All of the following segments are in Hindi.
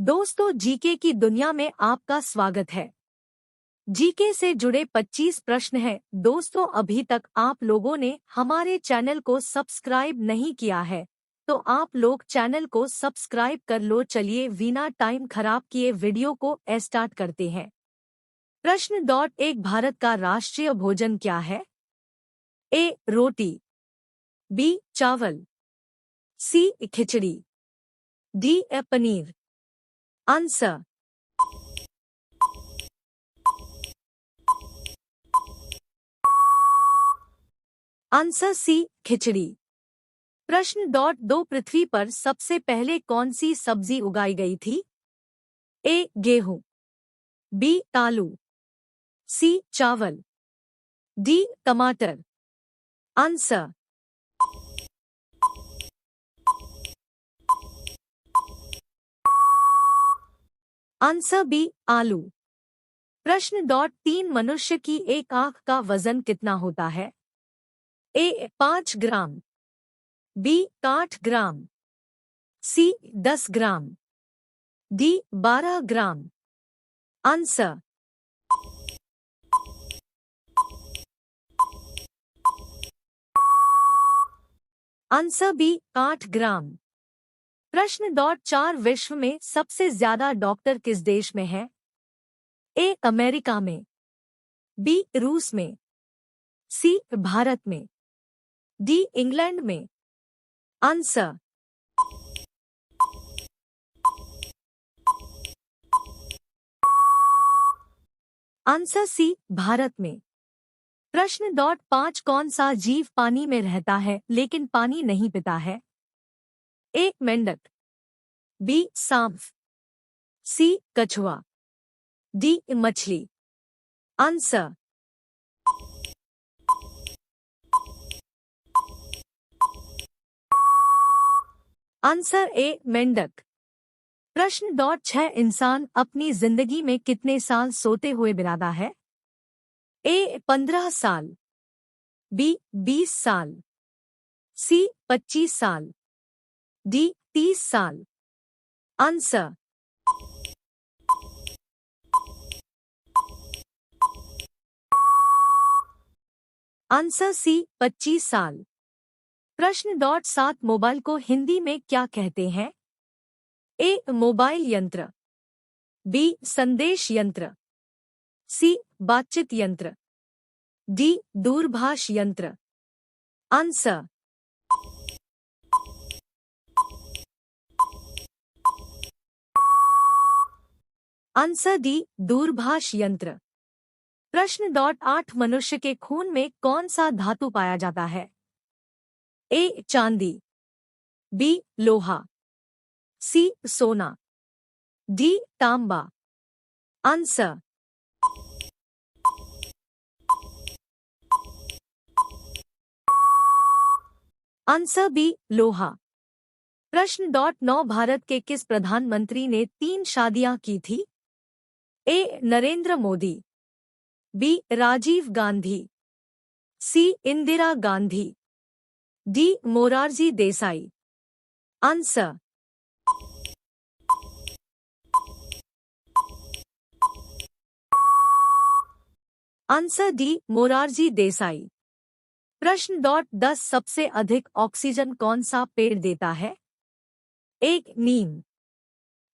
दोस्तों, जीके की दुनिया में आपका स्वागत है। जीके से जुड़े 25 प्रश्न हैं। दोस्तों, अभी तक आप लोगों ने हमारे चैनल को सब्सक्राइब नहीं किया है तो आप लोग चैनल को सब्सक्राइब कर लो। चलिए बिना टाइम खराब किए वीडियो को स्टार्ट करते हैं। प्रश्न डॉट एक, भारत का राष्ट्रीय भोजन क्या है? ए रोटी, बी चावल, सी खिचड़ी, डी पनीर। आंसर। आंसर सी खिचड़ी। प्रश्न डॉट दो, पृथ्वी पर सबसे पहले कौन सी सब्जी उगाई गई थी? ए गेहूं, बी आलू, सी चावल, डी टमाटर। आंसर। आंसर बी आलू। प्रश्न डॉट तीन, मनुष्य की एक आंख का वजन कितना होता है? ए 5 ग्राम, बी 8 ग्राम, सी 10 ग्राम, डी 12 ग्राम। आंसर। आंसर बी 8 ग्राम। प्रश्न डॉट चार, विश्व में सबसे ज्यादा डॉक्टर किस देश में है? ए अमेरिका में, बी रूस में, सी भारत में, डी इंग्लैंड में। आंसर। आंसर सी भारत में। प्रश्न डॉट पाँच, कौन सा जीव पानी में रहता है लेकिन पानी नहीं पीता है? ए मेंढक, बी सांप, सी कछुआ, डी मछली। आंसर। आंसर ए मेंढक। प्रश्न डॉट छह, इंसान अपनी जिंदगी में कितने साल सोते हुए बिताता है? ए 15 साल, बी 20 साल, सी 25 साल, डी 30 साल। आंसर। आंसर सी 25 साल। प्रश्न डॉट सात, मोबाइल को हिंदी में क्या कहते हैं? ए मोबाइल यंत्र, बी संदेश यंत्र, सी बातचीत यंत्र, डी दूरभाष यंत्र। आंसर। आंसर डी दूरभाष यंत्र। प्रश्न डॉट आठ, मनुष्य के खून में कौन सा धातु पाया जाता है? ए चांदी, बी लोहा, सी सोना, डी तांबा। आंसर। आंसर बी लोहा। प्रश्न डॉट नौ, भारत के किस प्रधानमंत्री ने 3 शादियां की थी? A Narendra Modi, B Rajiv Gandhi, C Indira Gandhi, D Morarji Desai. Answer. Answer D Morarji Desai. प्रश्न डॉट 10, सबसे अधिक ऑक्सीजन कौन सा पेड़ देता है? ए नीम,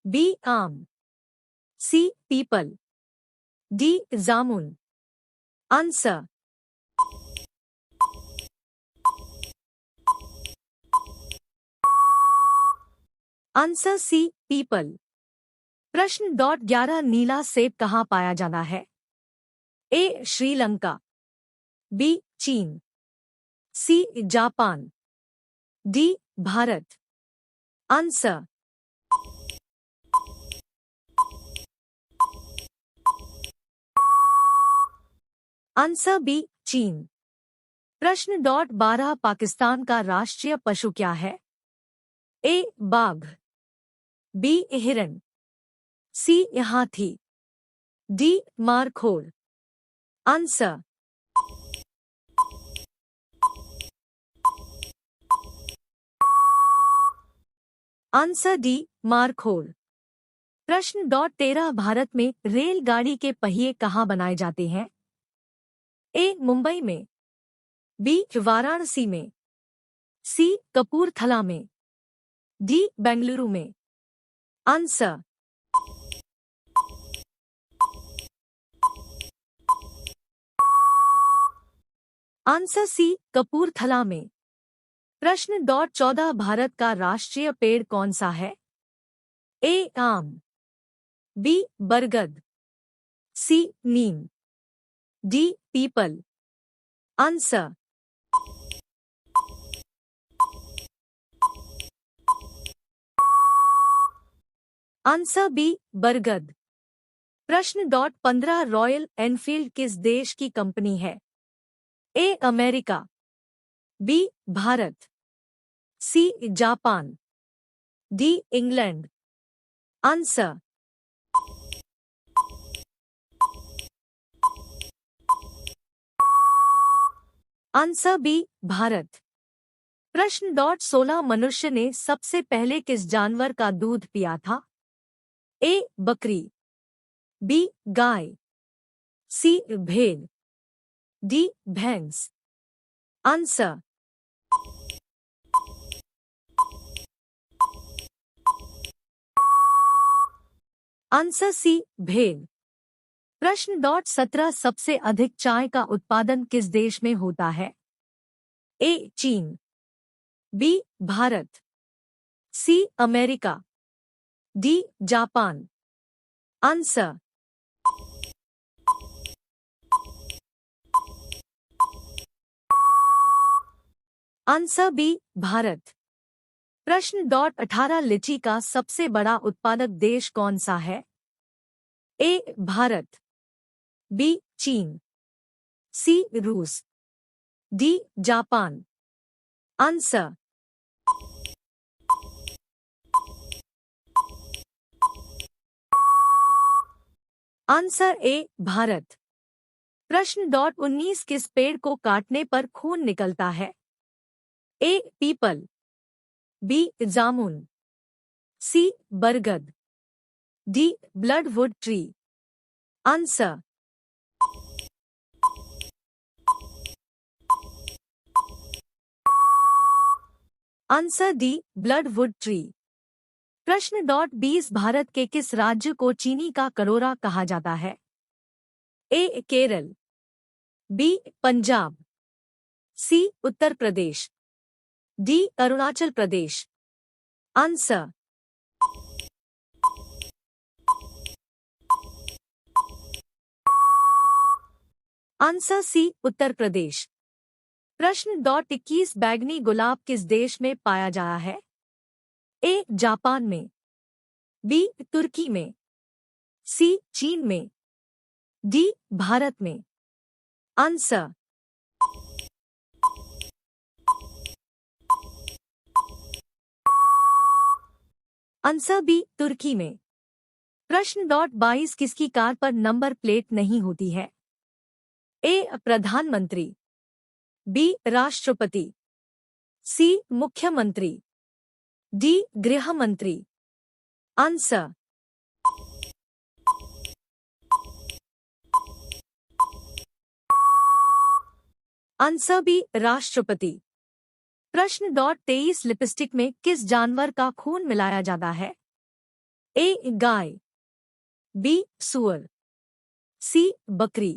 बी आम, सी पीपल, डी जामुन। आंसर। आंसर सी पीपल। प्रश्न डॉट 11, नीला सेब कहाँ पाया जाता है? ए श्रीलंका, बी चीन, C Japan, D Bharat. Answer. Answer B चीन। प्रश्न डॉट 12, पाकिस्तान का राष्ट्रीय पशु क्या है? ए बाघ, बी हिरन, सी हाथी, D markhor. Answer. Answer D markhor. प्रश्न डॉट 13 भारत में रेलगाड़ी के पहिए कहाँ बनाए जाते हैं? ए मुंबई में, बी वाराणसी में, सी कपूरथला में, डी बेंगलुरु में। आंसर आंसर सी कपूरथला में। प्रश्न डॉट 14 भारत का राष्ट्रीय पेड़ कौन सा है? ए आम, बी बरगद, सी नीम, डी पीपल। आंसर आंसर बी बरगद। प्रश्न डॉट 15 रॉयल एनफील्ड किस देश की कंपनी है? A America, B Bharat, C Japan, D England. Answer answer B Bharat. प्रश्न डॉट 16 मनुष्य ने सबसे पहले किस जानवर का दूध पिया था? ए बकरी, बी गाय, सी भेड़, डी भैंस। आंसर आंसर सी भेड़। प्रश्न डॉट 17 सबसे अधिक चाय का उत्पादन किस देश में होता है? ए चीन, B Bharat, C America, D Japan. Answer answer B Bharat. प्रश्न डॉट 18 लीची का सबसे बड़ा उत्पादक देश कौन सा है? ए भारत, बी चीन, सी रूस, D Japan. Answer answer A Bharat. प्रश्न डॉट 19 किस पेड़ को काटने पर खून निकलता है? ए पीपल, बी जामुन, सी बरगद, D bloodwood tree. Answer answer D bloodwood tree. प्रश्न डॉट 20 भारत के किस राज्य को चीनी का कटोरा कहा जाता है? ए केरल, बी पंजाब, सी Uttar Pradesh, D Arunachal Pradesh. Answer answer सी उत्तर प्रदेश। प्रश्न डॉट 21 बैंगनी गुलाब किस देश में पाया जाता है? ए जापान में, बी तुर्की में, सी चीन में, डी भारत में। आंसर आंसर बी तुर्की में। प्रश्न डॉट 22 किसकी कार पर नंबर प्लेट नहीं होती है? ए प्रधानमंत्री, बी राष्ट्रपति, सी मुख्यमंत्री, डी गृह मंत्री। आंसर आंसर बी राष्ट्रपति। प्रश्न डॉट 23 लिपस्टिक में किस जानवर का खून मिलाया जाता है? ए गाय, बी सुअर, सी बकरी,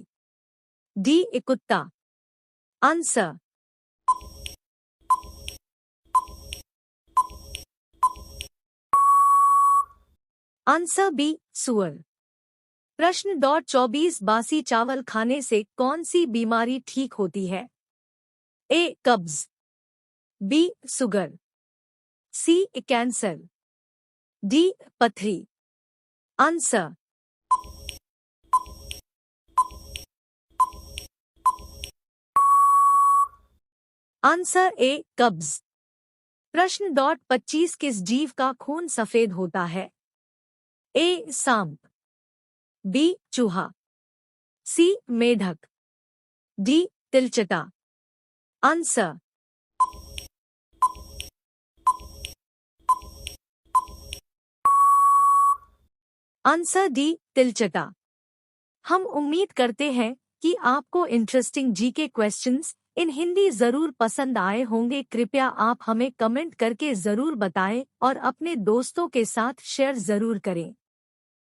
डी कुत्ता। आंसर आंसर बी सुअर। प्रश्न डॉट 24 बासी चावल खाने से कौन सी बीमारी ठीक होती है? ए कब्ज, बी शुगर, सी कैंसर, डी पथरी। आंसर आंसर ए कब्ज। प्रश्न डॉट 25 किस जीव का खून सफेद होता है? ए सांप, बी चूहा, सी मेढक, डी तिलचटा। आंसर आंसर डी, तिलचटा। हम उम्मीद करते हैं कि आपको interesting GK questions in Hindi जरूर पसंद आए होंगे। कृपया आप हमें कमेंट करके जरूर बताएं और अपने दोस्तों के साथ शेयर जरूर करें।